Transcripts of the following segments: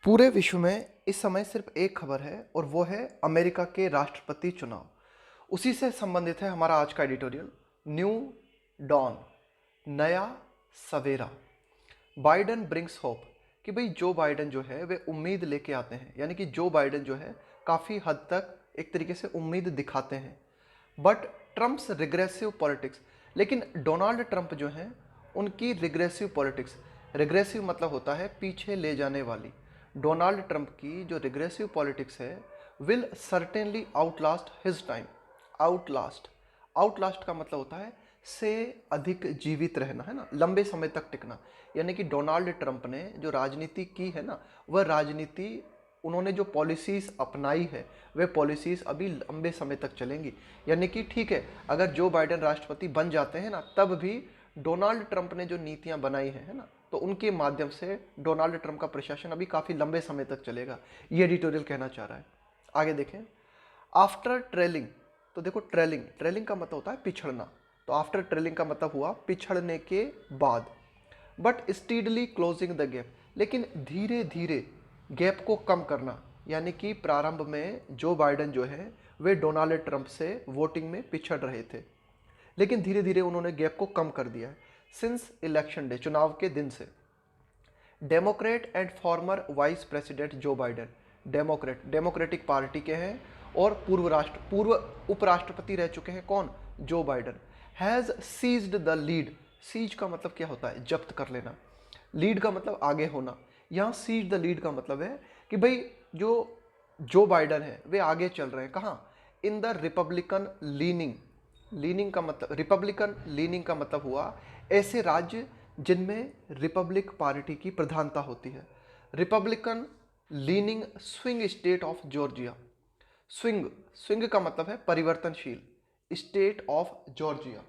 पूरे विश्व में इस समय सिर्फ एक खबर है और वो है अमेरिका के राष्ट्रपति चुनाव। उसी से संबंधित है हमारा आज का एडिटोरियल। न्यू डॉन, नया सवेरा। बाइडन ब्रिंग्स होप कि भाई जो बाइडन जो है वे उम्मीद लेके आते हैं, यानी कि जो बाइडन जो है काफ़ी हद तक एक तरीके से उम्मीद दिखाते हैं। बट ट्रम्प्स रिग्रेसिव पॉलिटिक्स, लेकिन डोनाल्ड ट्रंप जो हैं उनकी रिग्रेसिव पॉलिटिक्स, रिग्रेसिव मतलब होता है पीछे ले जाने वाली। डोनाल्ड ट्रंप की जो रिग्रेसिव पॉलिटिक्स है will certainly Outlast his time. Outlast, Outlast का मतलब होता है से अधिक जीवित रहना, है ना, लंबे समय तक टिकना। यानी कि डोनाल्ड ट्रंप ने जो राजनीति की है ना, वह राजनीति, उन्होंने जो पॉलिसीज़ अपनाई है वे पॉलिसीज़ अभी लंबे समय तक चलेंगी। यानी कि ठीक है, अगर जो बाइडेन राष्ट्रपति बन जाते हैं ना, तब भी डोनाल्ड ट्रंप ने जो नीतियां बनाई हैं, है ना, तो उनके माध्यम से डोनाल्ड ट्रंप का प्रशासन अभी काफ़ी लंबे समय तक चलेगा। ये एडिटोरियल कहना चाह रहा है। आगे देखें। आफ्टर ट्रेलिंग, तो देखो ट्रेलिंग, ट्रेलिंग का मतलब होता है पिछड़ना। तो आफ्टर ट्रेलिंग का मतलब हुआ पिछड़ने के बाद। But steadily closing the gap, लेकिन धीरे धीरे गैप को कम करना। यानी कि प्रारंभ में जो बाइडन जो है वे डोनाल्ड ट्रंप से वोटिंग में पिछड़ रहे थे, लेकिन धीरे धीरे उन्होंने गैप को कम कर दिया है सिंस इलेक्शन डे, चुनाव के दिन से। Democrat and farmer vice president Joe Biden, democratic party के हैं और पूर्व उपराष्ट्रपति रह चुके हैं कौन, Joe Biden, has seized the lead. Seize का मतलब क्या होता है, जब्त कर लेना। लीड का मतलब आगे होना। यहाँ सीज द लीड का मतलब है कि भाई जो बाइडेन है वे आगे चल रहे हैं कहाँ, in the Republican leaning. Leaning का मतलब, रिपब्लिकन लीनिंग का मतलब हुआ ऐसे राज्य जिनमें रिपब्लिक पार्टी की प्रधानता होती है। Republican leaning swing state of Georgia. Swing, swing का मतलब है परिवर्तनशील, स्टेट ऑफ जॉर्जिया।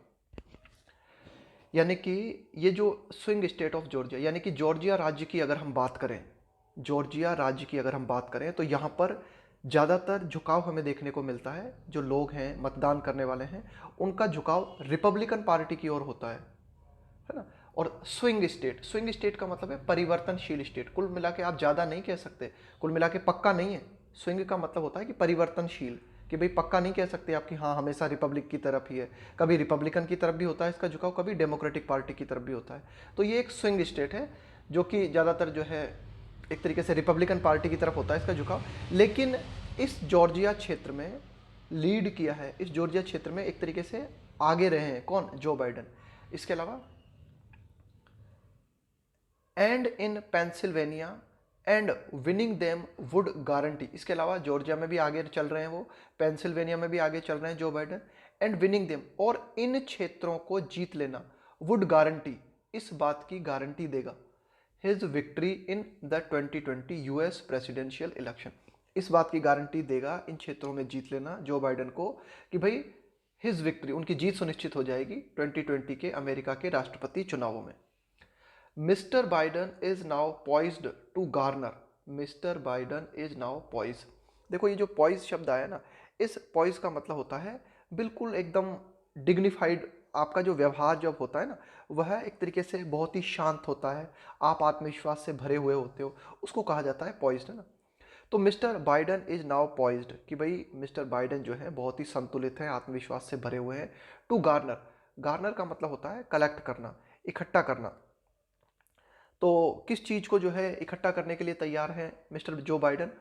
यानी कि ये जो स्विंग स्टेट ऑफ जॉर्जिया, यानी कि जॉर्जिया राज्य की अगर हम बात करें, जॉर्जिया राज्य की अगर हम बात करें तो यहाँ पर ज़्यादातर झुकाव हमें देखने को मिलता है। जो लोग हैं, मतदान करने वाले हैं, उनका झुकाव रिपब्लिकन पार्टी की ओर होता है ना। और स्विंग स्टेट, स्विंग स्टेट का मतलब है परिवर्तनशील स्टेट। कुल मिला के आप ज़्यादा नहीं कह सकते, कुल मिला के पक्का नहीं है। स्विंग का मतलब होता है कि परिवर्तनशील, कि भाई पक्का नहीं कह सकते आप कि हाँ हमेशा रिपब्लिक की तरफ ही है। कभी रिपब्लिकन की तरफ भी होता है इसका झुकाव, कभी डेमोक्रेटिक पार्टी की तरफ भी होता है। तो ये एक स्विंग स्टेट है जो कि ज़्यादातर जो है एक तरीके से रिपब्लिकन पार्टी की तरफ होता है इसका झुकाव। लेकिन इस जॉर्जिया क्षेत्र में लीड किया है, इस जॉर्जिया क्षेत्र में एक तरीके से आगे रहे हैं कौन, जो बाइडेन। इसके अलावा and in Pennsylvania and winning them would guarantee, इसके अलावा जॉर्जिया में भी आगे चल रहे हैं वो, पेंसिल्वेनिया में भी आगे चल रहे हैं Joe Biden. And winning them, और इन क्षेत्रों को जीत लेना, वुड गारंटी, इस बात की गारंटी देगा, his victory in the 2020 US presidential election. इस बात की गारंटी देगा इन क्षेत्रों में जीत लेना जो बाइडेन को, कि भाई हिज विक्ट्री, उनकी जीत सुनिश्चित हो जाएगी 2020 के अमेरिका के राष्ट्रपति चुनावों में। Mister Biden is now poised to garner, mister Biden is now poised. देखो ये जो पॉइज शब्द आया ना, इस पॉइज का मतलब होता है बिल्कुल एकदम डिग्निफाइड। आपका जो व्यवहार जब होता है ना, वह एक तरीके से बहुत ही शांत होता है, आप आत्मविश्वास से भरे हुए होते हो, उसको कहा जाता है पॉइज्ड, है ना। तो mister Biden is now poised, कि भाई मिस्टर बाइडन जो है बहुत ही संतुलित है, आत्मविश्वास से भरे हुए हैं। टू गार्नर, गार्नर का मतलब होता है कलेक्ट करना, इकट्ठा करना। तो किस चीज़ को जो है इकट्ठा करने के लिए तैयार हैं मिस्टर जो Biden,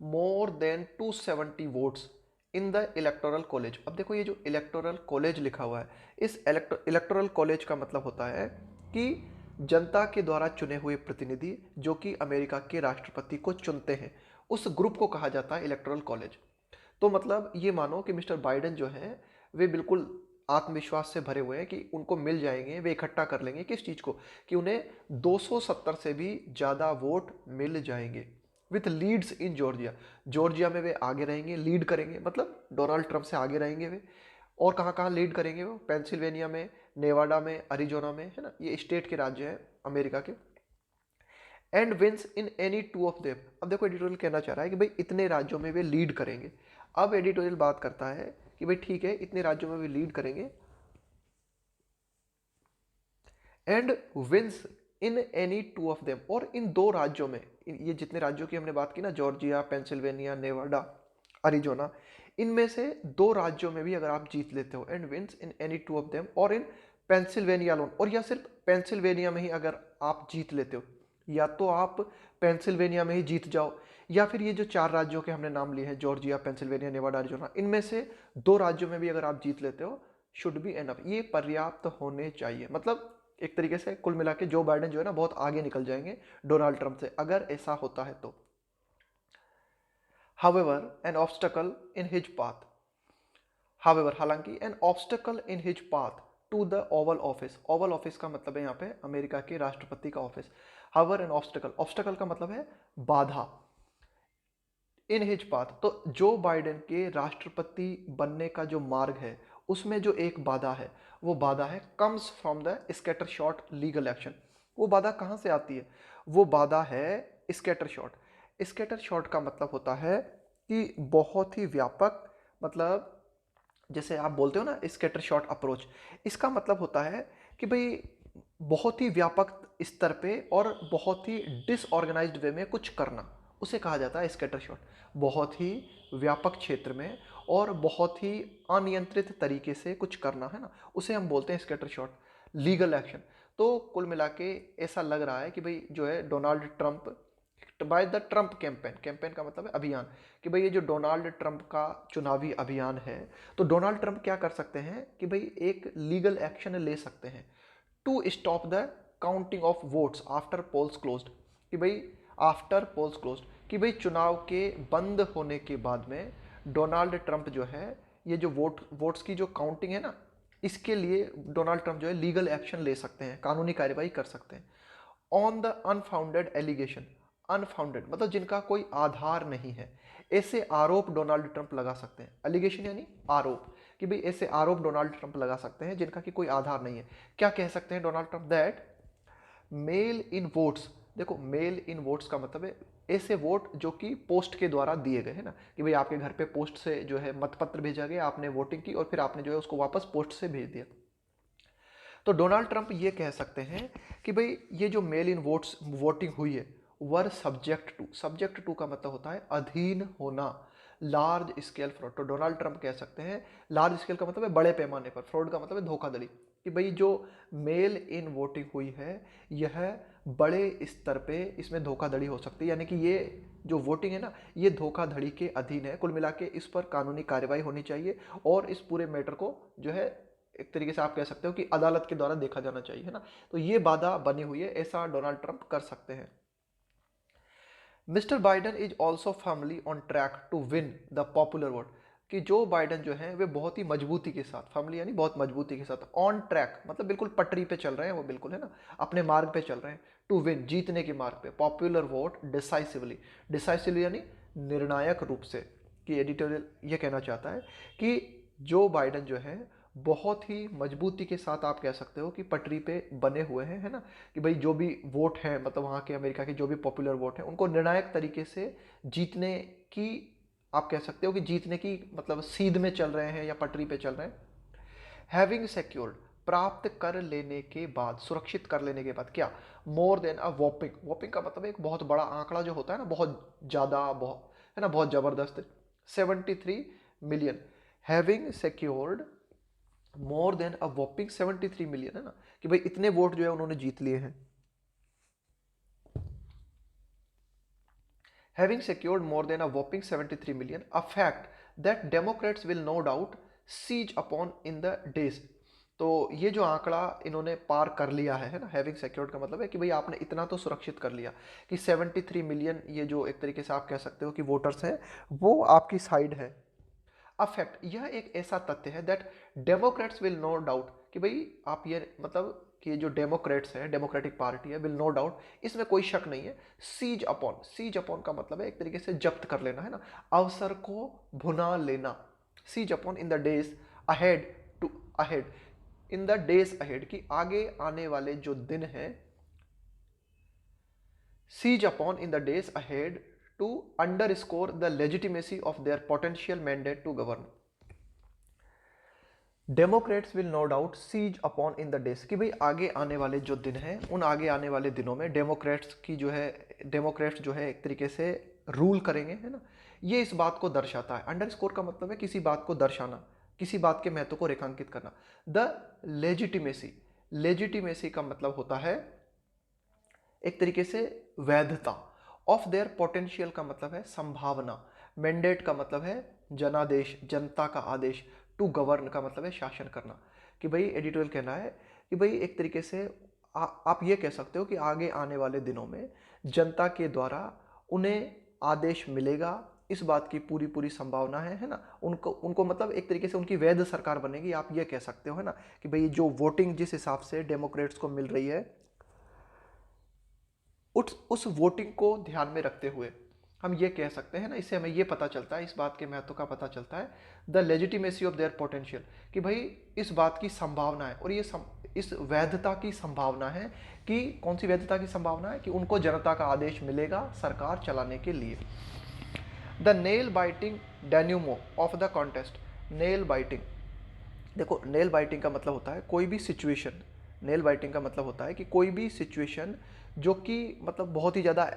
more than 270 votes in the electoral college. अब देखो ये जो इलेक्टोरल कॉलेज लिखा हुआ है, इस इलेक्टोरल कॉलेज का मतलब होता है कि जनता के द्वारा चुने हुए प्रतिनिधि जो कि अमेरिका के राष्ट्रपति को चुनते हैं, उस ग्रुप को कहा जाता है इलेक्टोरल कॉलेज। तो मतलब ये मानो कि मिस्टर बाइडन जो है वे बिल्कुल आत्मविश्वास से भरे हुए हैं कि उनको मिल जाएंगे, वे इकट्ठा कर लेंगे किस चीज़ को, कि उन्हें 270 से भी ज़्यादा वोट मिल जाएंगे with leads in Georgia. Georgia में वे आगे रहेंगे, लीड करेंगे, मतलब डोनाल्ड ट्रंप से आगे रहेंगे वे। और कहाँ कहाँ लीड करेंगे वो, पेंसिल्वेनिया में, नेवाडा में, अरिजोना में, है ना, ये स्टेट के राज्य हैं अमेरिका के। And wins in any two of them. अब देखो एडिटोरियल कहना चाह रहा है कि भाई इतने राज्यों में वे लीड करेंगे। अब एडिटोरियल बात करता है कि भाई ठीक है इतने राज्यों में वे लीड करेंगे and wins in any two of them, और इन दो राज्यों में, ये जितने राज्यों की हमने बात की ना, जॉर्जिया, पेंसिल्वेनिया, नेवाडा, अरिजोना, इनमें से दो राज्यों में भी अगर आप जीत लेते हो, and wins in any two of them और इन पेंसिल्वेनिया लोन, और या सिर्फ पेंसिल्वेनिया में ही अगर आप जीत लेते हो, या तो आप पेंसिल्वेनिया में ही जीत जाओ, या फिर ये जो चार राज्यों के हमने नाम लिए हैं, जॉर्जिया, पेंसिल्वेनिया, नेवाडा, अरिजोना, इनमें से दो राज्यों में भी अगर आप जीत लेते हो, शुड बी एनफ, ये पर्याप्त होने चाहिए। मतलब एक तरीके से कुल मिला के जो बाइडेन जो है ना बहुत आगे निकल जाएंगे डोनाल्ड ट्रंप से, अगर ऐसा होता है तो। However, an obstacle in his path. However, हालांकि an obstacle in his path to the Oval Office. Oval Office का मतलब है यहाँ पे अमेरिका के राष्ट्रपति का office. However, an obstacle. Obstacle का मतलब है बाधा। इन हिज पाथ, तो जो बाइडेन के राष्ट्रपति बनने का जो मार्ग है उसमें जो एक बाधा है, वो बाधा है comes from the scatter shot legal action. वो बाधा कहाँ से आती है? वो बाधा है स्कैटर शॉट। स्कैटर शॉट का मतलब होता है कि बहुत ही व्यापक, मतलब जैसे आप बोलते हो ना स्कैटर शॉट अप्रोच, इसका मतलब होता है कि भाई बहुत ही व्यापक स्तर पे और बहुत ही डिसऑर्गेनाइज्ड वे में कुछ करना, उसे कहा जाता है स्कैटर शॉट। बहुत ही व्यापक क्षेत्र में और बहुत ही अनियंत्रित तरीके से कुछ करना, है ना, उसे हम बोलते हैं स्कैटर शॉट लीगल एक्शन। तो कुल मिला के ऐसा लग रहा है कि भाई जो है Donald Trump by the Trump campaign, campaign का मतलब है अभियान, कि भाई ये जो डोनाल्ड ट्रंप का चुनावी अभियान है, तो डोनाल्ड ट्रंप क्या कर सकते हैं कि भाई एक लीगल एक्शन ले सकते हैं to stop the counting of votes after polls closed, कि भाई आफ्टर पोल्स क्लोज्ड, कि भाई चुनाव के बंद होने के बाद में डोनाल्ड ट्रंप जो है ये जो वोट्स की जो काउंटिंग है ना, इसके लिए डोनाल्ड ट्रंप जो है लीगल एक्शन ले सकते हैं, कानूनी कार्यवाही कर सकते हैं on the unfounded allegation. Unfounded मतलब जिनका कोई आधार नहीं है, ऐसे आरोप डोनाल्ड ट्रंप लगा सकते हैं। एलिगेशन यानी आरोप, कि भाई ऐसे आरोप डोनाल्ड ट्रंप लगा सकते हैं जिनका कि कोई आधार नहीं है। क्या कह सकते हैं Donald Trump? That mail in votes, देखो मेल इन वोट्स का मतलब है ऐसे वोट जो कि पोस्ट के द्वारा दिए गए, है ना, कि भाई आपके घर पे पोस्ट से जो है मतपत्र भेजा गया, आपने वोटिंग की और फिर आपने जो है उसको वापस पोस्ट से भेज दिया। तो डोनाल्ड ट्रंप ये कह सकते हैं कि भाई ये जो मेल इन वोट्स वोटिंग हुई है वर सब्जेक्ट टू, सब्जेक्ट टू का मतलब होता है अधीन होना लार्ज स्केल फ्रॉड। तो डोनाल्ड ट्रंप कह सकते हैं, लार्ज स्केल का मतलब है बड़े पैमाने पर, फ्रॉड का मतलब है धोखाधड़ी, कि भाई जो मेल इन वोटिंग हुई है यह बड़े स्तर पे इसमें धोखाधड़ी हो सकती है, यानी कि ये जो वोटिंग है ना ये धोखाधड़ी के अधीन है। कुल मिला के इस पर कानूनी कार्रवाई होनी चाहिए और इस पूरे मैटर को जो है एक तरीके से आप कह सकते हो कि अदालत के द्वारा देखा जाना चाहिए, है ना। तो ये बाधा बनी हुई है, ऐसा डोनाल्ड ट्रंप कर सकते हैं। Mister Biden is also firmly on track to win the popular vote, कि जो बाइडन जो है वे बहुत ही मजबूती के साथ, फर्मली यानी बहुत मजबूती के साथ, ऑन ट्रैक मतलब बिल्कुल पटरी पे चल रहे हैं वो, बिल्कुल, है ना, अपने मार्ग पे चल रहे हैं, टू विन जीतने के मार्ग पे, पॉपुलर वोट डिसाइसिवली, डिसाइसिवली यानी निर्णायक रूप से, कि एडिटोरियल ये कहना चाहता है कि जो बाइडन जो है बहुत ही मजबूती के साथ आप कह सकते हो कि पटरी पे बने हुए हैं, है ना, कि भाई जो भी वोट है, मतलब वहाँ के अमेरिका के जो भी पॉपुलर वोट है उनको निर्णायक तरीके से जीतने की, आप कह सकते हो कि जीतने की मतलब सीध में चल रहे हैं या पटरी पे चल रहे हैं। हैविंग सिक्योर्ड प्राप्त कर लेने के बाद, सुरक्षित कर लेने के बाद, क्या? मोर देन अ वॉपिंग, वॉपिंग का मतलब एक बहुत बड़ा आंकड़ा जो होता है ना, बहुत ज़्यादा, बहुत, है ना, बहुत ज़बरदस्त, 73 million, having secured more than a whopping 73 million, है ना, कि भाई इतने वोट जो है उन्होंने जीत लिए हैं। Having secured more than a whopping 73 million, a fact that Democrats will no doubt siege upon in the days। तो ये जो आंकड़ा इन्होंने पार कर लिया है ना, हैविंग सिक्योर्ड का मतलब है कि भाई आपने इतना तो सुरक्षित कर लिया कि 73 मिलियन ये जो एक तरीके से आप कह सकते हो कि वोटर्स हैं वो आपकी साइड है। अफेक्ट यह एक ऐसा तथ्य है that Democrats will no doubt, कि भाई आप ये मतलब कि ये जो डेमोक्रेट्स है, डेमोक्रेटिक पार्टी है, विल नो डाउट, इसमें कोई शक नहीं है, सीज अपॉन, सीज अपॉन का मतलब है एक तरीके से जब्त कर लेना, है ना, अवसर को भुना लेना, seize upon in the days ahead, to ahead, in the days ahead की आगे आने वाले जो दिन हैं, siege upon in the days ahead to underscore the legitimacy of their potential mandate to govern। Democrats will no doubt seize upon in the days, कि भाई आगे आने वाले जो दिन हैं उन आगे आने वाले दिनों में डेमोक्रेट्स जो है एक तरीके से रूल करेंगे, है ना। ये इस बात को दर्शाता है। अंडरस्कोर का मतलब है किसी बात को दर्शाना, किसी बात के महत्व को रेखांकित करना। द लेजिटिमेसी, लेजिटिमेसी का मतलब होता है एक तरीके से वैधता। ऑफ देयर पोटेंशियल का मतलब है संभावना। मैंडेट का मतलब है जनादेश, जनता का आदेश। टू गवर्न का मतलब है शासन करना। कि भाई एडिटोरियल कहना है कि भाई एक तरीके से आप ये कह सकते हो कि आगे आने वाले दिनों में जनता के द्वारा उन्हें आदेश मिलेगा, इस बात की पूरी पूरी संभावना है ना। उनको उनको मतलब एक तरीके से उनकी वैध सरकार बनेगी, आप ये कह सकते हो, है ना। कि भाई जो वोटिंग जिस हिसाब से डेमोक्रेट्स को मिल रही है, उस वोटिंग को ध्यान में रखते हुए हम ये कह सकते हैं ना, इससे हमें ये पता चलता है, इस बात के महत्व का पता चलता है, the legitimacy of their potential, कि भाई इस बात की संभावना है, और ये इस वैधता की संभावना है। कि कौन सी वैधता की संभावना है? कि उनको जनता का आदेश मिलेगा सरकार चलाने के लिए। The nail biting denouement of the contest. Nail biting, देखो नेल बाइटिंग का मतलब होता है कोई भी सिचुएशन, नेल बाइटिंग का मतलब होता है कि कोई भी सिचुएशन जो कि मतलब बहुत ही ज़्यादा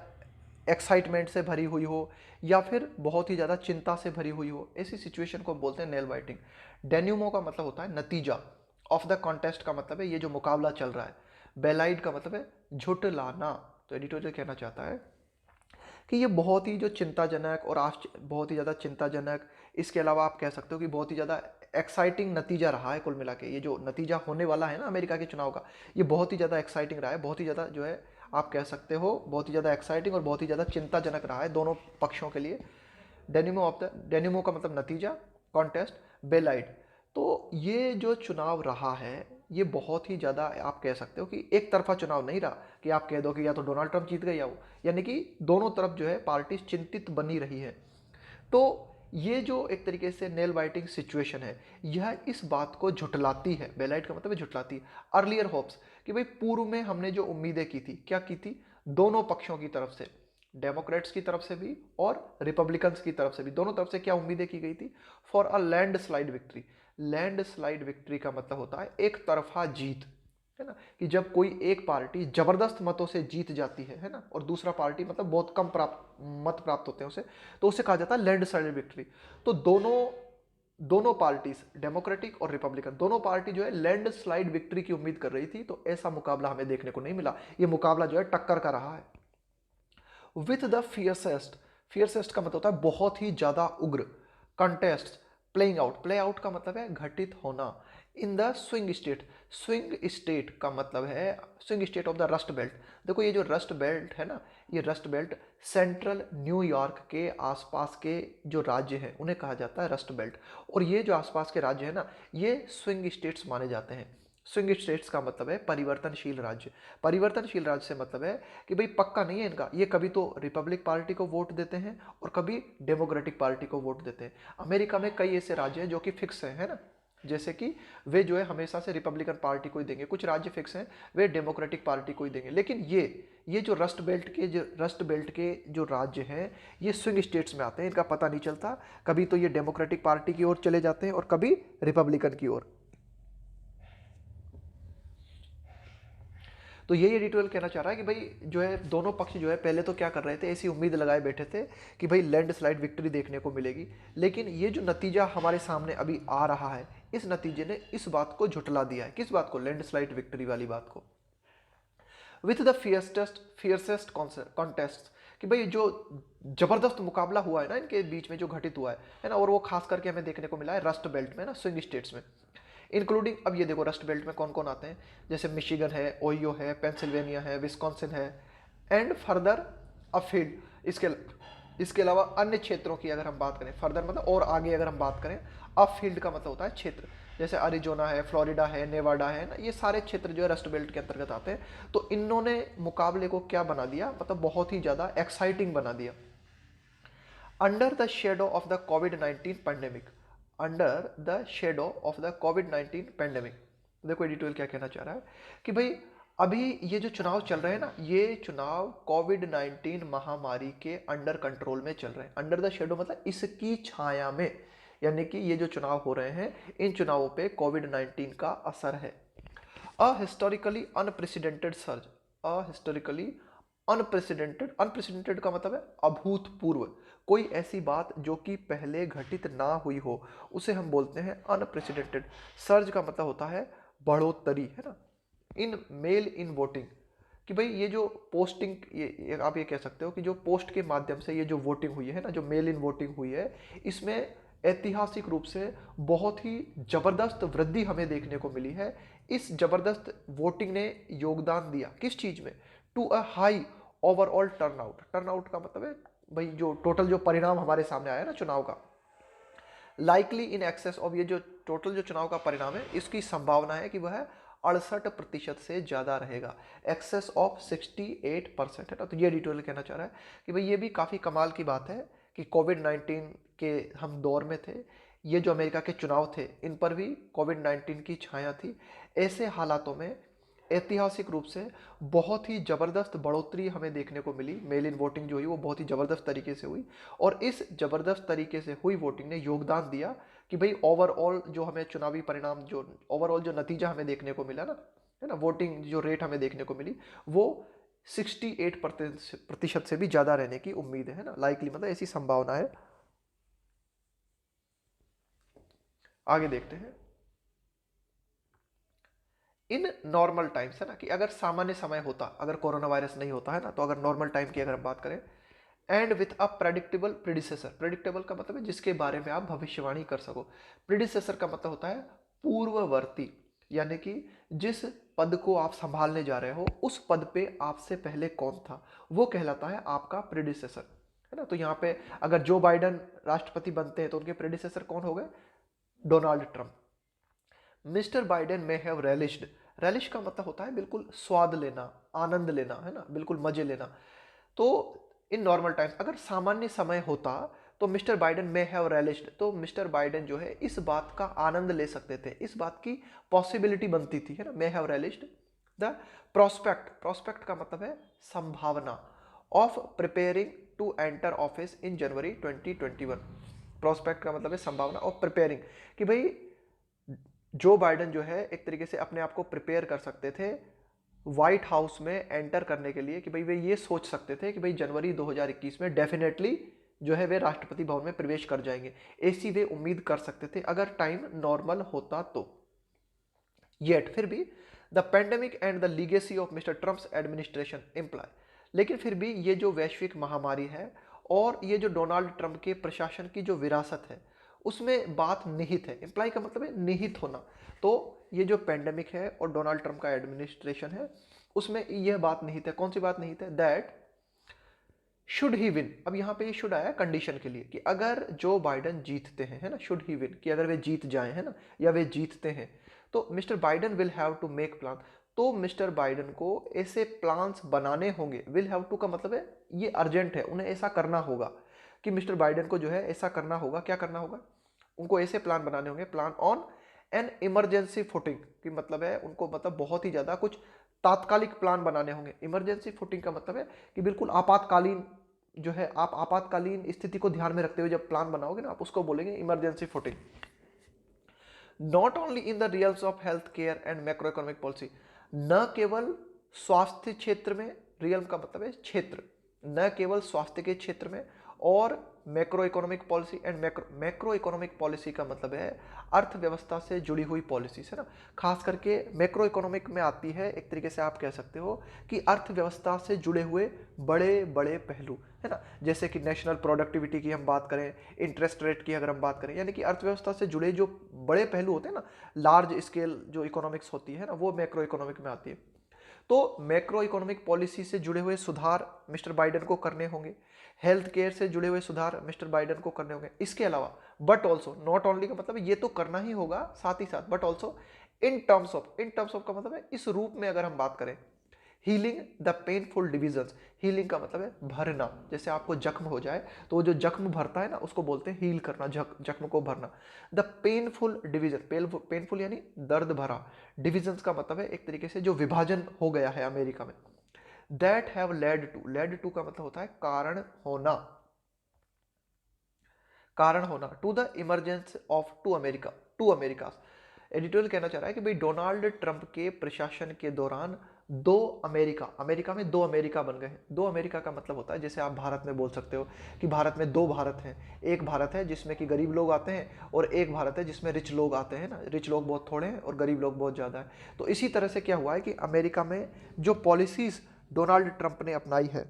एक्साइटमेंट से भरी हुई हो या फिर बहुत ही ज़्यादा चिंता से भरी हुई हो, ऐसी सिचुएशन को बोलते हैं नेल बाइटिंग। डेन्यूमो का मतलब होता है नतीजा। ऑफ द कॉन्टेस्ट का मतलब है ये जो मुकाबला चल रहा है। बेलाइड का मतलब है झुठलाना। तो एडिटोरियल कहना चाहता है कि ये बहुत ही जो चिंताजनक और बहुत ही ज़्यादा चिंताजनक, इसके अलावा आप कह सकते हो कि बहुत ही ज़्यादा एक्साइटिंग नतीजा रहा है। कुल मिला के ये जो नतीजा होने वाला है ना अमेरिका के चुनाव का, ये बहुत ही ज़्यादा एक्साइटिंग रहा है, बहुत ही ज़्यादा जो है आप कह सकते हो बहुत ही ज़्यादा एक्साइटिंग और बहुत ही ज़्यादा चिंताजनक रहा है दोनों पक्षों के लिए। डेनिमो का मतलब नतीजा, कॉन्टेस्ट, बेलाइड। तो ये जो चुनाव रहा है ये बहुत ही ज़्यादा आप कह सकते हो कि एक तरफा चुनाव नहीं रहा कि आप कह दो कि या तो डोनाल्ड ट्रंप जीत गए या वो, यानी कि दोनों तरफ जो है पार्टी चिंतित बनी रही है। तो ये जो एक तरीके से नेल बाइटिंग सिचुएशन है यह इस बात को झुटलाती है, बेलाइट का मतलब है झुटलाती है, अर्लियर होप्स, कि भाई पूर्व में हमने जो उम्मीदें की थी, क्या की थी, दोनों पक्षों की तरफ से, डेमोक्रेट्स की तरफ से भी और रिपब्लिकन्स की तरफ से भी, दोनों तरफ से क्या उम्मीदें की गई थी, for a land slide victory. Land slide victory का मतलब होता है एक तरफा जीत, है ना। कि जब कोई एक पार्टी जबरदस्त मतों से जीत जाती है ना, और दूसरा पार्टी मतलब बहुत कम मत प्राप्त होते हैं उसे, तो उसे कहा जाता है लैंड स्लाइड विक्ट्री। तो दोनों दोनों पार्टीज, डेमोक्रेटिक और रिपब्लिकन, दोनों पार्टी जो है लैंड स्लाइड विक्ट्री की उम्मीद कर रही थी। तो ऐसा मुकाबला हमें देखने को नहीं मिला, ये मुकाबला जो है टक्कर का रहा है। विथ द फियर्सेस्ट, फियर्सेस्ट का मतलब होता है बहुत ही ज्यादा उग्र, contest, playing out, play out का मतलब है घटित होना, in the swing state, swing state का मतलब है swing state of the rust belt. देखो ये जो रस्ट बेल्ट है ना, ये रस्ट बेल्ट सेंट्रल न्यूयॉर्क के आसपास के जो राज्य हैं उन्हें कहा जाता है रस्ट बेल्ट, और ये जो आसपास के राज्य है ना ये स्विंग स्टेट्स माने जाते हैं। स्विंग स्टेट्स का मतलब है परिवर्तनशील राज्य। परिवर्तनशील राज्य से मतलब है कि भाई पक्का नहीं है इनका, ये कभी तो रिपब्लिक पार्टी को वोट देते हैं और कभी डेमोक्रेटिक पार्टी को वोट देते हैं। अमेरिका में कई ऐसे राज्य हैं जो कि फिक्स हैं, है ना, जैसे कि वे जो है हमेशा से रिपब्लिकन पार्टी को ही देंगे, कुछ राज्य फिक्स हैं वे डेमोक्रेटिक पार्टी को ही देंगे। लेकिन ये जो रस्ट बेल्ट के जो राज्य हैं ये स्विंग स्टेट्स में आते हैं, इनका पता नहीं चलता, कभी तो ये डेमोक्रेटिक पार्टी की ओर चले जाते हैं और कभी रिपब्लिकन की ओर। तो यही एडिटोरियल कहना चाह रहा है कि भाई जो है दोनों पक्ष जो है पहले तो क्या कर रहे थे, ऐसी उम्मीद लगाए बैठे थे कि भाई लैंड स्लाइड विक्ट्री देखने को मिलेगी, लेकिन ये जो नतीजा हमारे सामने अभी आ रहा है इस नतीजे ने इस बात को झुटला दिया है। किस बात को? लैंड स्लाइड विक्ट्री वाली बात को। विथ द फियर्सेस्ट कॉन्टेस्ट, कि भाई जो जबरदस्त मुकाबला हुआ है ना इनके बीच में जो घटित हुआ है ना, और वो खास करके हमें देखने को मिला है रस्ट बेल्ट में ना, स्विंग स्टेट्स में, इंक्लूडिंग, अब ये देखो रस्ट बेल्ट में कौन कौन आते हैं, जैसे मिशिगन है, ओहियो है, पेंसिल्वेनिया है, विस्कॉन्सिन है, एंड फर्दर अपफील्ड। इसके अलावा अन्य क्षेत्रों की अगर हम बात करें, फर्दर मतलब और आगे अगर हम बात करें, अपफील्ड का मतलब होता है क्षेत्र, जैसे अरिजोना है, फ्लोरिडा है, नेवाडा है ना, ये सारे क्षेत्र जो है रस्ट बेल्ट के अंतर्गत आते हैं। तो इन्होंने मुकाबले को क्या बना दिया, मतलब बहुत ही ज़्यादा एक्साइटिंग बना दिया। Under the shadow of the covid pandemic, under the shadow of the covid pandemic, देखो एडिटोरियल क्या कहना चाह रहा है कि भाई अभी ये जो चुनाव चल रहे हैं ना, ये चुनाव कोविड-19 महामारी के अंडर कंट्रोल में चल रहे हैं। अंडर द शेडो मतलब इसकी छाया में, यानी कि ये जो चुनाव हो रहे हैं इन चुनावों पे कोविड-19 का असर है। अ हिस्टोरिकली अनप्रेसिडेंटेड सर्ज, अ हिस्टोरिकली अनप्रेसिडेंटेड, अनप्रेसिडेंटेड का मतलब है अभूतपूर्व, कोई ऐसी बात जो कि पहले घटित ना हुई हो उसे हम बोलते हैं अनप्रेसिडेंटेड। सर्ज का मतलब होता है बढ़ोतरी, है ना। इन मेल इन वोटिंग, कि भाई ये जो पोस्टिंग, ये आप ये कह सकते हो कि जो पोस्ट के माध्यम से ये जो वोटिंग हुई है ना, जो मेल इन वोटिंग हुई है, इसमें ऐतिहासिक रूप से बहुत ही जबरदस्त वृद्धि हमें देखने को मिली है। इस जबरदस्त वोटिंग ने योगदान दिया किस चीज में, to a high overall turnout. Turnout का मतलब है भाई जो टोटल जो परिणाम हमारे सामने आया ना चुनाव का, लाइकली इन एक्सेस ऑफ, ये जो टोटल जो चुनाव का परिणाम है इसकी संभावना है कि वह 68% से ज्यादा रहेगा, एक्सेस ऑफ 68% है ना। तो ये एडिटोरियल कहना चाह रहा है कि भाई ये भी काफी कमाल की बात है कि कोविड-19 के हम दौर में थे, ये जो अमेरिका के चुनाव थे इन पर भी कोविड-19 की छाया थी। ऐसे हालातों में ऐतिहासिक रूप से बहुत ही ज़बरदस्त बढ़ोतरी हमें देखने को मिली। मेल इन वोटिंग जो हुई वो बहुत ही ज़बरदस्त तरीके से हुई, और इस ज़बरदस्त तरीके से हुई वोटिंग ने योगदान दिया कि भाई ओवरऑल जो हमें चुनावी परिणाम, जो ओवरऑल जो नतीजा हमें देखने को मिला ना, है ना, वोटिंग जो रेट हमें देखने को मिली वो 68% से भी ज़्यादा रहने की उम्मीद है ना, लाइकली मतलब ऐसी संभावना है। आगे देखते हैं। इन नॉर्मल टाइम्स, है ना, कि अगर सामान्य समय होता, अगर कोरोना वायरस नहीं होता है ना, तो अगर नॉर्मल टाइम की अगर हम बात करें, and with a predictable predecessor, predictable का मतलब है जिसके बारे में आप भविष्यवाणी कर सको, प्रीडिसेसर का मतलब होता है पूर्ववर्ती, यानी कि जिस पद को आप संभालने जा रहे हो उस पद पे आपसे पहले कौन था वो कहलाता है आपका प्रीडिसेसर, है ना। तो यहाँ पे अगर जो बाइडन राष्ट्रपति बनते हैं तो उनके प्रीडिसेसर कौन हो गए, डोनाल्ड ट्रंप। मिस्टर बाइडेन में हैव रेलिश्ड, रेलिश का मतलब होता है बिल्कुल स्वाद लेना, आनंद लेना, है ना, बिल्कुल मजे लेना। तो इन नॉर्मल टाइम्स अगर सामान्य समय होता तो मिस्टर बाइडेन में हैव रेलिश्ड, तो मिस्टर बाइडेन जो है इस बात का आनंद ले सकते थे, इस बात की पॉसिबिलिटी बनती थी, है ना, may have relished the prospect, prospect का मतलब है संभावना, of preparing to enter office in January 2021। Prospect का मतलब है संभावना ऑफ प्रिपेयरिंग, कि भाई जो बाइडन जो है एक तरीके से अपने आप को प्रिपेयर कर सकते थे व्हाइट हाउस में एंटर करने के लिए, कि भाई वे ये सोच सकते थे कि भाई जनवरी 2021 में डेफिनेटली जो है वे राष्ट्रपति भवन में प्रवेश कर जाएंगे, ऐसी वे उम्मीद कर सकते थे अगर टाइम नॉर्मल होता तो। येट फिर भी the pandemic and the legacy of mister Trump's administration imply, लेकिन फिर भी ये जो वैश्विक महामारी है और ये जो डोनाल्ड ट्रंप के प्रशासन की जो विरासत है उसमें बात निहित है, इम्प्लाई का मतलब है निहित होना। तो ये जो पेंडेमिक है और डोनाल्ड ट्रंप का एडमिनिस्ट्रेशन है उसमें यह बात निहित है। कौन सी बात निहित है, दैट शुड ही विन, अब यहाँ पे ये शुड आया कंडीशन के लिए कि अगर जो बाइडन जीतते हैं, है ना, शुड ही विन कि अगर वे जीत जाएं, है ना, या वे जीतते हैं तो mister Biden will have to make plan, तो मिस्टर बाइडन को ऐसे प्लान्स बनाने होंगे। विल हैव टू का मतलब है ये अर्जेंट है, उन्हें ऐसा करना होगा कि मिस्टर बाइडन को जो है ऐसा करना होगा, क्या करना होगा, उनको ऐसे प्लान बनाने होंगे, plan on an emergency footing, कि मतलब है उनको मतलब बहुत ही ज़्यादा कुछ तात्कालिक प्लान बनाने होंगे। इमरजेंसी फुटिंग का मतलब है कि बिल्कुल आपातकालीन जो है, आप आपातकालीन स्थिति को ध्यान में रखते हुए जब प्लान बनाओगे ना आप उसको बोलेंगे emergency footing. Not only in the realms of health care and macro economic policy, न केवल स्वास्थ्य क्षेत्र में, रियल का मतलब है क्षेत्र, न केवल स्वास्थ्य के क्षेत्र में, और macro economic policy and macro economic policy का मतलब है अर्थव्यवस्था से जुड़ी हुई पॉलिसीज, है ना। खास करके मैक्रो इकोनॉमिक में आती है, एक तरीके से आप कह सकते हो कि अर्थव्यवस्था से जुड़े हुए बड़े बड़े पहलू, है ना, जैसे कि नेशनल प्रोडक्टिविटी की हम बात करें, इंटरेस्ट रेट की अगर हम बात करें, यानी कि अर्थव्यवस्था से जुड़े जो बड़े पहलू होते हैं ना, लार्ज स्केल जो इकोनॉमिक्स होती है ना, वो मैक्रो इकोनॉमिक में आती है। तो मैक्रो इकोनॉमिक पॉलिसी से जुड़े हुए सुधार मिस्टर बाइडन को करने होंगे, हेल्थ केयर से जुड़े हुए सुधार मिस्टर बाइडन को करने होंगे। इसके अलावा बट ऑल्सो, नॉट ओनली का मतलब ये तो करना ही होगा साथ ही साथ, but also in terms of, in terms of का मतलब है इस रूप में अगर हम बात करें, healing the painful divisions, healing का मतलब है भरना, जैसे आपको जख्म हो जाए तो वो जो जख्म भरता है ना उसको बोलते हैं हील करना, जख्म को भरना। द पेनफुल डिवीजन, पेनफुल यानी दर्द भरा, डिविजन्स का मतलब है एक तरीके से जो विभाजन हो गया है अमेरिका में। That have led to, led to का मतलब होता है कारण होना, कारण होना, to the emergence of two America. Editorial कहना चाह रहा है कि भाई डोनाल्ड ट्रंप के प्रशासन के दौरान अमेरिका में दो अमेरिका बन गए हैं। दो अमेरिका का मतलब होता है जैसे आप भारत में बोल सकते हो कि भारत में दो भारत हैं। एक भारत है जिसमें कि गरीब लोग आते हैं और एक भारत है जिसमें रिच लोग आते हैं ना, रिच लोग बहुत थोड़े हैं और गरीब लोग बहुत ज़्यादा है। तो इसी तरह से क्या हुआ है कि अमेरिका में जो पॉलिसीज डोनाल्ड ट्रंप ने अपनाई है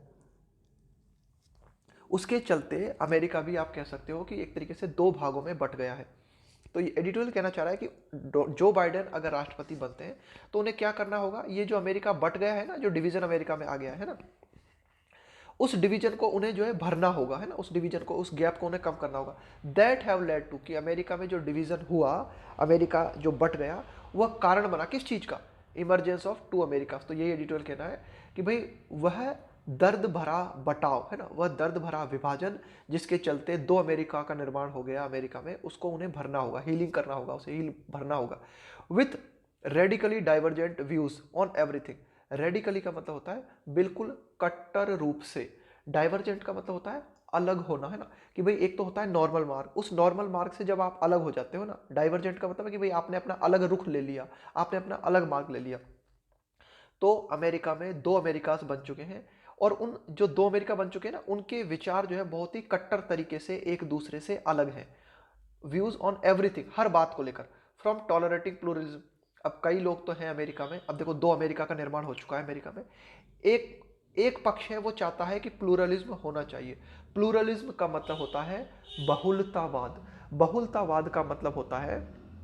उसके चलते अमेरिका भी आप कह सकते हो कि एक तरीके से दो भागों में बट गया है। तो ये एडिटोरियल कहना चाह रहा है कि जो बाइडेन अगर राष्ट्रपति बनते हैं तो उन्हें क्या करना होगा, ये जो अमेरिका बट गया है ना, जो डिवीजन अमेरिका में आ गया है ना, उस डिवीजन को उन्हें जो है भरना होगा, है ना, उस डिवीजन को, उस गैप को उन्हें कम करना होगा। दैट हैव लेड टू, कि अमेरिका में जो डिवीजन हुआ, अमेरिका जो बट गया, वह कारण बना किस चीज का, इमरजेंस ऑफ टू अमेरिका। तो यही एडिटोरियल कहना है कि भाई वह दर्द भरा बटाव है ना, वह दर्द भरा विभाजन जिसके चलते दो अमेरिका का निर्माण हो गया अमेरिका में, उसको उन्हें भरना होगा, हीलिंग करना होगा, उसे हील भरना होगा with radically divergent views on everything. Radically का मतलब होता है बिल्कुल कट्टर रूप से, डाइवर्जेंट का मतलब होता है अलग होना, है ना, कि भाई एक तो होता है नॉर्मल मार्ग, उस नॉर्मल मार्ग से जब आप अलग हो जाते हो ना, डाइवर्जेंट का मतलब है कि भाई आपने अपना अलग रुख ले लिया, आपने अपना अलग मार्ग ले लिया। तो अमेरिका में दो अमेरिकास बन चुके हैं और उन जो दो अमेरिका बन चुके हैं ना, उनके विचार जो है बहुत ही कट्टर तरीके से एक दूसरे से अलग हैं। व्यूज ऑन एवरीथिंग, हर बात को लेकर, फ्रॉम टॉलरेटिंग प्लूरलिज्म। अब कई लोग तो हैं अमेरिका में, अब देखो दो अमेरिका का निर्माण हो चुका है अमेरिका में। एक एक पक्ष है वो चाहता है कि प्लूरलिज्म होना चाहिए। प्लूरलिज्म का मतलब होता है बहुलतावाद। बहुलतावाद का मतलब होता है,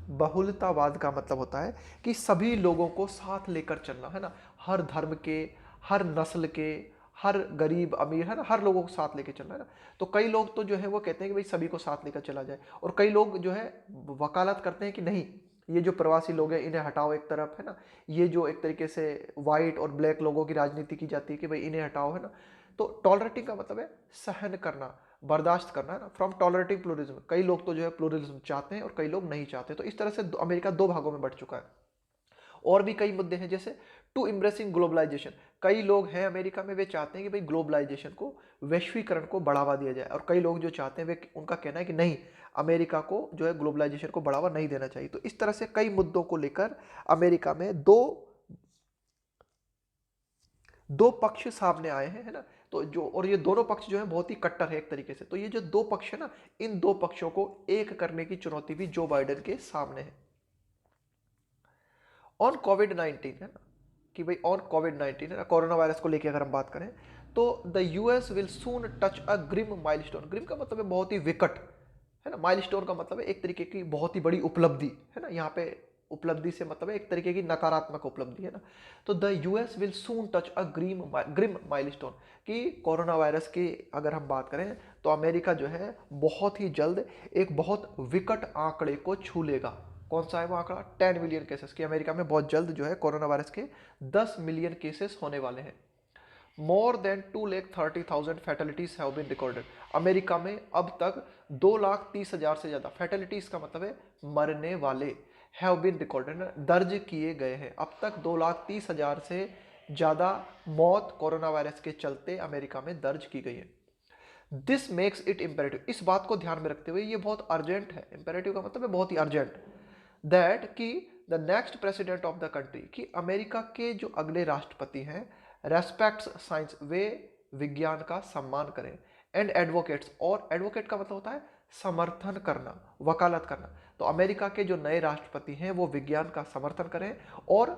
बहुलतावाद का मतलब होता है कि सभी लोगों को साथ लेकर चलना, है ना, हर धर्म के, हर नस्ल के, हर गरीब अमीर, है ना, हर लोगों को साथ लेकर चलना, है ना। तो कई लोग तो जो है वो कहते हैं कि भाई सभी को साथ लेकर चला जाए, और कई लोग जो है वकालत करते हैं कि नहीं, ये जो प्रवासी लोग हैं इन्हें हटाओ एक तरफ, है ना, ये जो एक तरीके से वाइट और ब्लैक लोगों की राजनीति की जाती है कि भाई इन्हें हटाओ, है ना। तो टॉलरेटिंग का मतलब है सहन करना, बर्दाश्त करना, है ना, फ्रॉम टॉलरेटिंग प्लूरलिज्म। कई लोग तो जो है प्लूरलिज्म चाहते हैं और कई लोग नहीं चाहते। तो इस तरह से अमेरिका दो भागों में बंट चुका है। और भी कई मुद्दे हैं जैसे टू एम्ब्रेसिंग ग्लोबलाइजेशन। कई लोग हैं अमेरिका में, वे चाहते हैं कि भाई ग्लोबलाइजेशन को, वैश्वीकरण को बढ़ावा दिया जाए, और कई लोग जो चाहते हैं वे, उनका कहना है कि नहीं, अमेरिका को जो है ग्लोबलाइजेशन को बढ़ावा नहीं देना चाहिए। तो इस तरह से कई मुद्दों को लेकर अमेरिका में दो पक्ष सामने आए हैं, है ना। तो जो, और ये दोनों पक्ष जो है बहुत ही कट्टर है एक तरीके से। तो ये जो दो पक्ष है ना, इन दो पक्षों को एक करने की चुनौती भी जो बाइडेन के सामने है। ऑन कोविड-19, है ना, कि भाई ऑन कोविड-19, है ना, कोरोना वायरस को लेकर अगर हम बात करें तो the US will soon touch a grim milestone. Grim का मतलब है बहुत ही विकट, है ना, माइलस्टोन का मतलब है एक तरीके की बहुत ही बड़ी उपलब्धि, है ना। यहाँ पे उपलब्धि से मतलब है एक तरीके की नकारात्मक उपलब्धि, है ना। तो the US will soon touch a grim milestone, कि कोरोना वायरस की अगर हम बात करें तो अमेरिका जो है बहुत ही जल्द एक बहुत विकट आंकड़े को छू लेगा। कौन सा है वो आंकड़ा, 10 मिलियन केसेस की। अमेरिका में बहुत जल्द जो है कोरोना वायरस के 10 मिलियन केसेस होने वाले हैं। More than 2,30,000 fatalities have been recorded. America में अब तक 2,30,000 से ज्यादा, फैटेलिटीज का मतलब है मरने वाले, हैव बीन रिकॉर्डेड, दर्ज किए गए हैं। अब तक 2,30,000 से ज्यादा मौत कोरोना वायरस के चलते अमेरिका में दर्ज की गई है। दिस मेक्स इट इंपेरेटिव, इस बात को ध्यान में रखते हुए ये बहुत अर्जेंट है, इंपेरेटिव का मतलब है बहुत ही अर्जेंट, दैट कि the next president of the country, कि अमेरिका के जो अगले राष्ट्रपति हैं, रेस्पेक्ट्स साइंस, वे विज्ञान का सम्मान करें, एंड एडवोकेट्स, और एडवोकेट का मतलब होता है समर्थन करना, वकालत करना। तो अमेरिका के जो नए राष्ट्रपति हैं वो विज्ञान का समर्थन करें और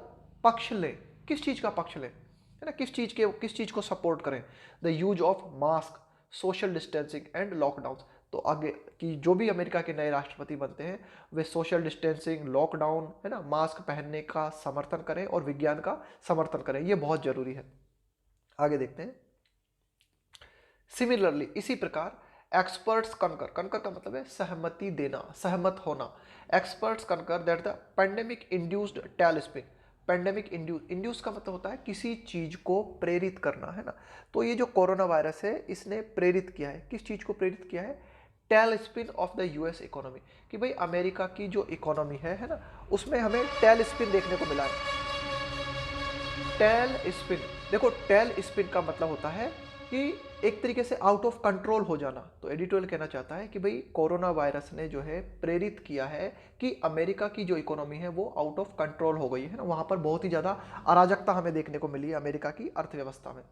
पक्ष लें। किस चीज का पक्ष लें, है ना, किस चीज को सपोर्ट करें, the use of mask, social distancing and lockdown. तो आगे कि जो भी अमेरिका के नए राष्ट्रपति बनते हैं वे सोशल डिस्टेंसिंग, लॉकडाउन, है ना, मास्क पहनने का समर्थन करें और विज्ञान का समर्थन करें, ये बहुत जरूरी है। आगे देखते हैं। सिमिलरली, इसी प्रकार एक्सपर्ट्स कनकर, कनकर का मतलब है सहमति देना, सहमत होना। Experts concur that the pandemic induced tail spin, pandemic induce का मतलब होता है किसी चीज को प्रेरित करना, है ना। तो ये जो कोरोना वायरस है इसने प्रेरित किया है, किस चीज को प्रेरित किया है, tail spin of the US economy, कि भाई अमेरिका की जो इकोनॉमी है ना, उसमें हमें टेल स्पिन देखने को मिला है। टेल स्पिन, देखो टेल स्पिन का मतलब होता है कि एक तरीके से आउट ऑफ कंट्रोल हो जाना। तो एडिटोरियल कहना चाहता है कि भाई कोरोना वायरस ने जो है प्रेरित किया है कि अमेरिका की जो इकोनॉमी है वो आउट ऑफ कंट्रोल हो गई है ना, वहाँ पर बहुत ही ज़्यादा अराजकता हमें देखने को मिली है अमेरिका की अर्थव्यवस्था में।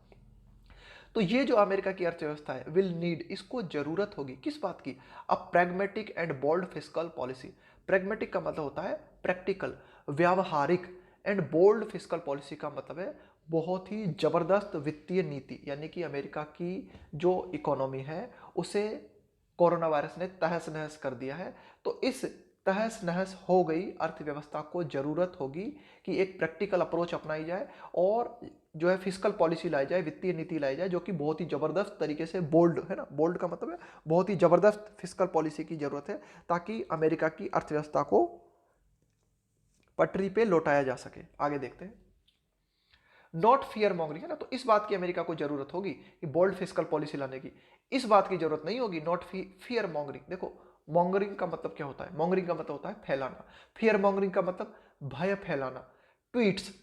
तो ये जो अमेरिका की अर्थव्यवस्था है विल नीड, इसको जरूरत होगी किस बात की, a pragmatic and bold fiscal policy. Pragmatic का मतलब होता है प्रैक्टिकल, व्यावहारिक, एंड बोल्ड फिस्कल पॉलिसी का मतलब है बहुत ही जबरदस्त वित्तीय नीति। यानी कि अमेरिका की जो इकोनॉमी है उसे कोरोना वायरस ने तहस नहस कर दिया है। तो इस तहस नहस हो गई अर्थव्यवस्था को जरूरत होगी कि एक प्रैक्टिकल अप्रोच अपनाई जाए और जो है फिस्कल पॉलिसी लाई जाए, वित्तीय नीति लाई जाए जो कि बहुत ही जबरदस्त तरीके से, बोल्ड है ना, बोल्ड का मतलब है बहुत ही जबरदस्त फिस्कल पॉलिसी की जरूरत है ताकि अमेरिका की अर्थव्यवस्था को पटरी पे लौटाया जा सके। आगे देखते हैं। नॉट फियर मॉन्गरिंग है ना, तो इस बात की अमेरिका को जरूरत होगी कि बोल्ड फिस्कल पॉलिसी लाने की, इस बात की जरूरत नहीं होगी नॉट फियर मॉन्गरिंग। देखो मॉन्गरिंग का मतलब क्या होता है, मॉन्गरिंग का मतलब होता है फैलाना, फियर मॉन्गरिंग का मतलब भय फैलाना। ट्वीट्स,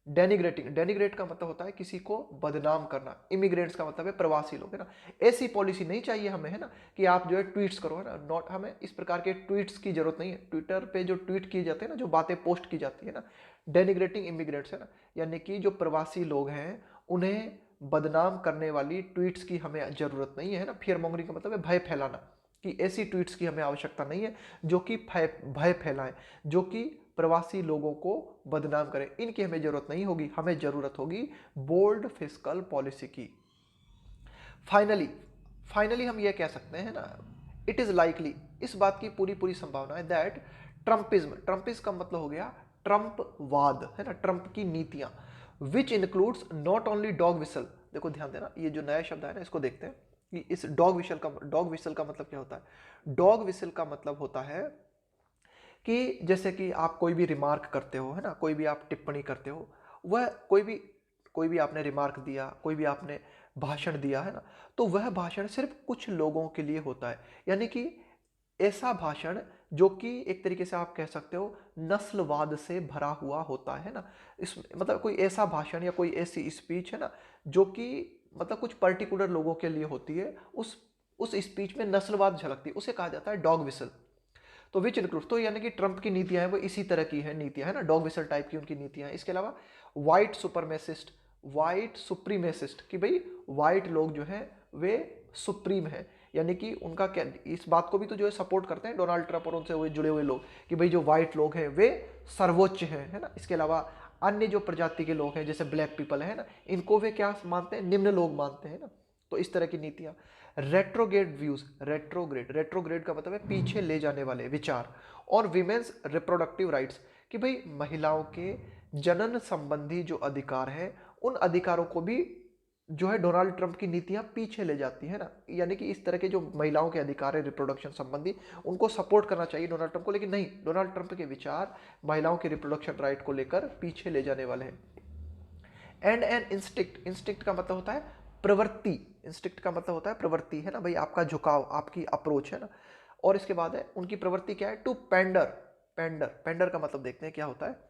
डेनिग्रेटिंग, डेनिग्रेट का मतलब होता है किसी को बदनाम करना। इमिग्रेंट्स का मतलब है प्रवासी लोग, है ना। ऐसी पॉलिसी नहीं चाहिए हमें, है ना, कि आप जो है ट्वीट्स करो, है ना। नॉट, हमें इस प्रकार के ट्वीट्स की जरूरत नहीं है। ट्विटर पे जो ट्वीट किए जाते हैं ना, जो बातें पोस्ट की जाती है ना, डेनिग्रेटिंग इमिग्रेंट्स, है ना, यानी कि जो प्रवासी लोग हैं उन्हें बदनाम करने वाली ट्वीट्स की हमें जरूरत नहीं है ना। फियर मॉन्गरिंग का मतलब है भय फैलाना, कि ऐसी ट्वीट्स की हमें आवश्यकता नहीं है जो कि भय फैलाएं, जो कि प्रवासी लोगों को बदनाम करें, इनकी हमें जरूरत नहीं होगी। हमें जरूरत होगी बोल्ड फिस्कल पॉलिसी की। फाइनली, फाइनली हम ये कह सकते हैं ना, इट इज लाइकली, इस बात की पूरी पूरी संभावना है दैट ट्रम्पिज्म, ट्रम्पिज्म का मतलब हो गया ट्रम्पवाद, है ना, ट्रम्प की नीतियां, which includes not only dog whistle. देखो ध्यान देना, ये जो नया शब्द है ना इसको देखते हैं कि इस डॉग विसल का मतलब क्या होता है। डॉग विसल का मतलब होता है कि जैसे कि आप कोई भी रिमार्क करते हो, है ना, कोई भी आप टिप्पणी करते हो, वह कोई भी आपने रिमार्क दिया, कोई भी आपने भाषण दिया, है ना, तो वह भाषण सिर्फ कुछ लोगों के लिए होता है। यानी कि ऐसा भाषण जो कि एक तरीके से आप कह सकते हो नस्लवाद से भरा हुआ होता है ना। इस मतलब कोई ऐसा भाषण या कोई ऐसी स्पीच है ना जो कि मतलब कुछ पर्टिकुलर लोगों के लिए होती है, उस स्पीच में नस्लवाद झलकती है, उसे कहा जाता है डॉग विसल। तो विच इंक्लूड, तो यानी कि ट्रंप की नीतियां हैं वो इसी तरह की है नीतियां, है ना, डॉग विसल टाइप की उनकी नीतियां हैं। इसके अलावा वाइट सुपरमेसिस्ट, वाइट सुप्रीमेसिस्ट, कि भाई वाइट लोग जो हैं वे सुप्रीम है, यानी कि उनका क्या, इस बात को भी तो जो है सपोर्ट करते हैं डोनाल्ड ट्रंप और उनसे हुए जुड़े हुए लोग कि भाई जो वाइट लोग हैं वे सर्वोच्च हैं, है ना। इसके अलावा अन्य जो प्रजाति के लोग हैं जैसे ब्लैक पीपल है ना, इनको वे क्या मानते हैं, निम्न लोग मानते हैं ना। तो इस तरह की नीतियां। रेट्रोग्रेड व्यूज, रेट्रोग्रेड, रेट्रोग्रेड का मतलब है पीछे ले जाने वाले विचार। और विमेन्स रिप्रोडक्टिव राइट्स, कि भाई महिलाओं के जनन संबंधी जो अधिकार है उन अधिकारों को भी जो है डोनाल्ड ट्रंप की नीतियां पीछे ले जाती है ना। यानी कि इस तरह के जो महिलाओं के अधिकार है रिप्रोडक्शन संबंधी, उनको सपोर्ट करना चाहिए डोनाल्ड ट्रंप को, लेकिन नहीं, डोनाल्ड ट्रंप के विचार महिलाओं के रिप्रोडक्शन राइट को लेकर पीछे ले जाने वाले हैं। एंड एन इंस्टिक्ट, इंस्टिक्ट का मतलब होता है प्रवृत्ति, इंस्टिक्ट का मतलब होता है प्रवृत्ति, है ना भाई, आपका झुकाव, आपकी अप्रोच, है ना। और इसके बाद है उनकी प्रवृत्ति क्या है, टू पेंडर, पेंडर, पेंडर का मतलब देखते हैं क्या होता है।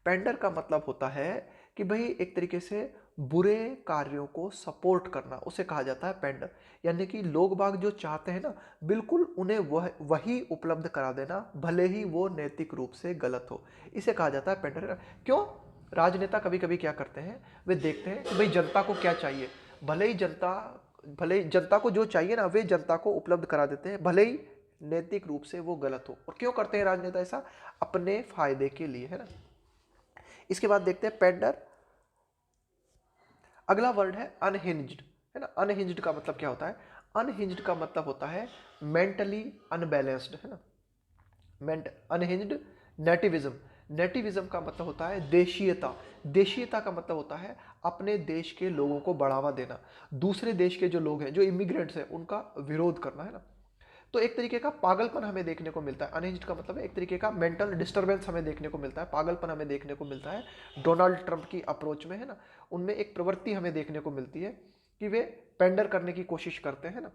पेंडर का मतलब होता है कि भाई एक तरीके से बुरे कार्यों को सपोर्ट करना, उसे कहा जाता है पेंडर। यानी कि लोग बाग जो चाहते हैं ना, बिल्कुल उन्हें वही उपलब्ध करा देना, भले ही वो नैतिक रूप से गलत हो, इसे कहा जाता है पेंडर। क्यों, राजनेता कभी कभी क्या करते हैं, वे देखते हैं कि भाई जनता को क्या चाहिए, भले ही जनता को जो चाहिए ना वे जनता को उपलब्ध करा देते हैं, भले ही नैतिक रूप से वो गलत हो। और क्यों करते हैं राजनेता ऐसा, अपने फायदे के लिए, है ना। इसके बाद देखते हैं पेंडर। अगला वर्ड है अनहिंज्ड, है ना। अनहिंज्ड का मतलब क्या होता है, अनहिंज्ड का मतलब होता है मेंटली अनबैलेंस्ड, है ना। अनहिंज्ड। नेटिविज्म, नेटिविज्म का मतलब होता है देशीयता, देशीयता का मतलब होता है अपने देश के लोगों को बढ़ावा देना, दूसरे देश के जो लोग हैं, जो इमिग्रेंट्स हैं, उनका विरोध करना, है ना। तो एक तरीके का पागलपन हमें देखने को मिलता है। अनहिंज्ड का मतलब है एक तरीके का मेंटल डिस्टरबेंस हमें देखने को मिलता है, पागलपन हमें देखने को मिलता है डोनाल्ड ट्रंप की अप्रोच में, है ना। उनमें एक प्रवृत्ति हमें देखने को मिलती है कि वे पेंडर करने की कोशिश करते हैं ना।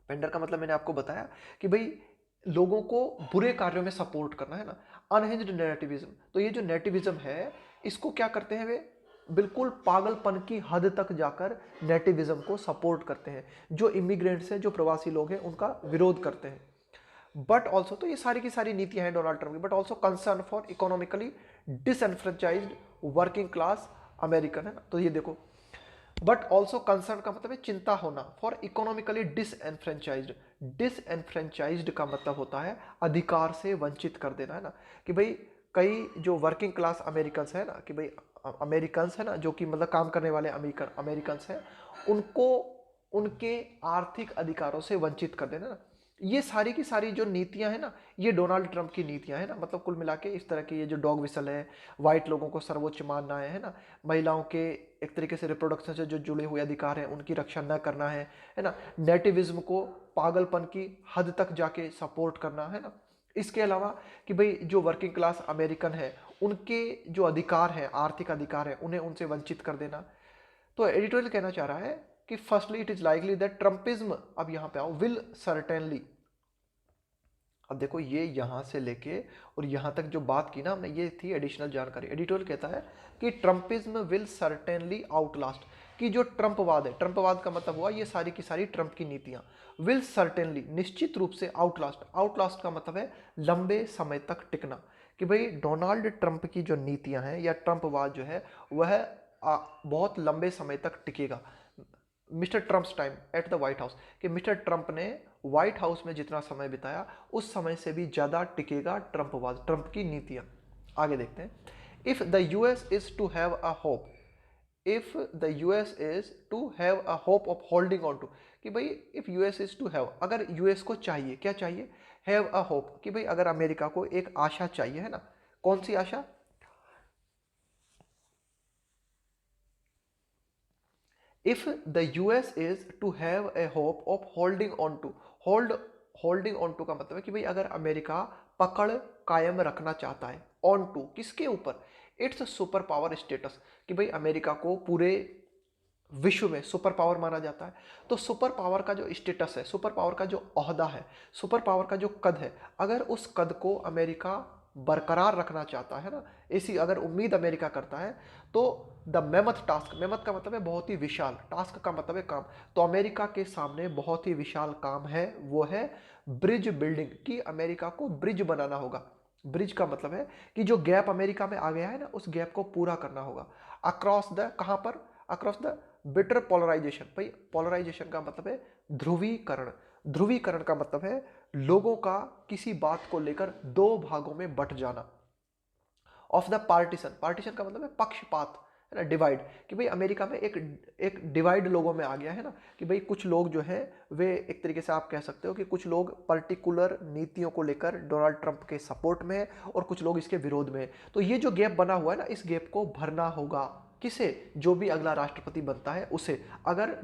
पेंडर का मतलब मैंने आपको बताया कि भाई लोगों को बुरे कार्यों में सपोर्ट करना, है ना। अनहिंज्ड नेटिविज्म, तो ये जो नेटिविज्म है इसको क्या करते हैं वे, बिल्कुल पागलपन की हद तक जाकर नेटिविज्म को सपोर्ट करते हैं, जो इमिग्रेंट्स हैं, जो प्रवासी लोग हैं, उनका विरोध करते हैं। बट ऑल्सो, तो ये सारी की सारी नीतियां हैं डोनाल्ड ट्रंप की, but also concern for economically disenfranchised working class American, है ना। तो ये देखो, बट ऑल्सो कंसर्न का मतलब है चिंता होना, फॉर इकोनॉमिकली डिसएनफ्रेंचाइज्ड। डिसएनफ्रेंचाइज्ड का मतलब होता है अधिकार से वंचित कर देना, है ना। कि भाई कई जो वर्किंग क्लास अमेरिकन्स है ना, कि भाई अमेरिकन्स है ना, जो कि मतलब काम करने वाले अमेरिकन्स हैं, उनको उनके आर्थिक अधिकारों से वंचित कर देना ना। ये सारी की सारी जो नीतियां हैं ना, ये डोनाल्ड ट्रंप की नीतियां हैं ना। मतलब कुल मिला के इस तरह के ये जो डॉग विसल है, वाइट लोगों को सर्वोच्च मानना है ना, महिलाओं के एक तरीके से रिप्रोडक्शन से जो जुड़े हुए अधिकार हैं उनकी रक्षा न करना है ना, नेटिविज्म को पागलपन की हद तक जाके सपोर्ट करना, है ना। इसके अलावा कि भाई जो वर्किंग क्लास अमेरिकन है, उनके जो अधिकार हैं, आर्थिक अधिकार हैं, उन्हें उनसे वंचित कर देना। तो एडिटोरियल कहना चाह रहा है कि firstly it is likely that Trumpism, अब यहां पे आओ, विल सर्टेनली। अब देखो ये यहां से लेके और यहां तक जो बात की ना हमने, ये थी एडिशनल जानकारी। एडिटोरियल कहता है कि ट्रम्पिज्म विल सर्टेनली आउटलास्ट, कि जो ट्रम्पवाद है, ट्रम्पवाद का मतलब हुआ ये सारी की सारी ट्रम्प की नीतियां, विल सर्टेनली निश्चित रूप से आउटलास्ट। आउटलास्ट का मतलब है लंबे समय तक टिकना, कि भाई डोनाल्ड ट्रंप की जो नीतियां हैं या ट्रम्पवाद जो है वह बहुत लंबे समय तक टिकेगा। Mister Trump's time at the White House, कि मिस्टर ट्रंप ने व्हाइट हाउस में जितना समय बिताया उस समय से भी ज्यादा टिकेगा ट्रंपवाद, ट्रंप की नीतियां। आगे देखते हैं। If the US is to have a hope, if the US is to have a hope of holding on to, कि भाई if US is to have, अगर यूएस को चाहिए, क्या चाहिए, हैव अ होप, कि भाई अगर अमेरिका को एक आशा चाहिए, है ना। कौन सी आशा, if the US is to have a hope of holding on to, holding on to का मतलब है कि भाई अगर अमेरिका पकड़ कायम रखना चाहता है, ऑन टू किसके ऊपर, इट्स सुपर पावर स्टेटस, कि भाई अमेरिका को पूरे विश्व में सुपर पावर माना जाता है। तो सुपर पावर का जो स्टेटस है, सुपर पावर का जो ओहदा है, सुपर पावर का जो कद है, अगर उस कद को अमेरिका बरकरार रखना चाहता है ना, ऐसी अगर उम्मीद अमेरिका करता है, तो द मेमथ टास्क, मेमथ का मतलब है बहुत ही विशाल, टास्क का मतलब है काम, तो अमेरिका के सामने बहुत ही विशाल काम है, वो है ब्रिज बिल्डिंग, कि अमेरिका को ब्रिज बनाना होगा। ब्रिज का मतलब है कि जो गैप अमेरिका में आ गया है ना, उस गैप को पूरा करना होगा अक्रॉस द, कहां पर, अक्रॉस द बिटर पोलराइजेशन। भाई पोलराइजेशन का मतलब है ध्रुवीकरण, ध्रुवीकरण का मतलब है लोगों का किसी बात को लेकर दो भागों में बट जाना। ऑफ द पार्टीशन, पार्टीशन का मतलब है पक्षपात, है ना, डिवाइड, कि भाई अमेरिका में एक डिवाइड लोगों में आ गया है ना, कि भाई कुछ लोग जो हैं वे एक तरीके से आप कह सकते हो कि कुछ लोग पर्टिकुलर नीतियों को लेकर डोनाल्ड ट्रंप के सपोर्ट में है और कुछ लोग इसके विरोध में है। तो ये जो गैप बना हुआ है ना, इस गैप को भरना होगा किसे, जो भी अगला राष्ट्रपति बनता है उसे, अगर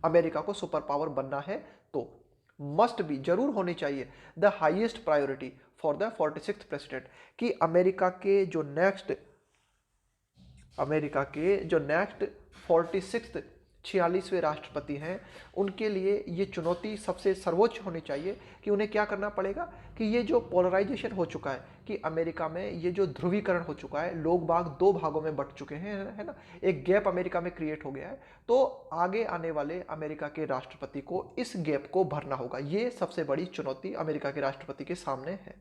अमेरिका को सुपर पावर बनना है तो मस्ट बी, जरूर होनी चाहिए, the highest priority for the 46th president, कि अमेरिका के जो नेक्स्ट 46th 46वें राष्ट्रपति हैं, उनके लिए ये चुनौती सबसे सर्वोच्च होनी चाहिए कि उन्हें क्या करना पड़ेगा, कि ये जो पोलराइजेशन हो चुका है, कि अमेरिका में ये जो ध्रुवीकरण हो चुका है, लोग बाग दो भागों में बट चुके हैं, है ना, एक गैप अमेरिका में क्रिएट हो गया है, तो आगे आने वाले अमेरिका के राष्ट्रपति को इस गैप को भरना होगा। ये सबसे बड़ी चुनौती अमेरिका के राष्ट्रपति के सामने है।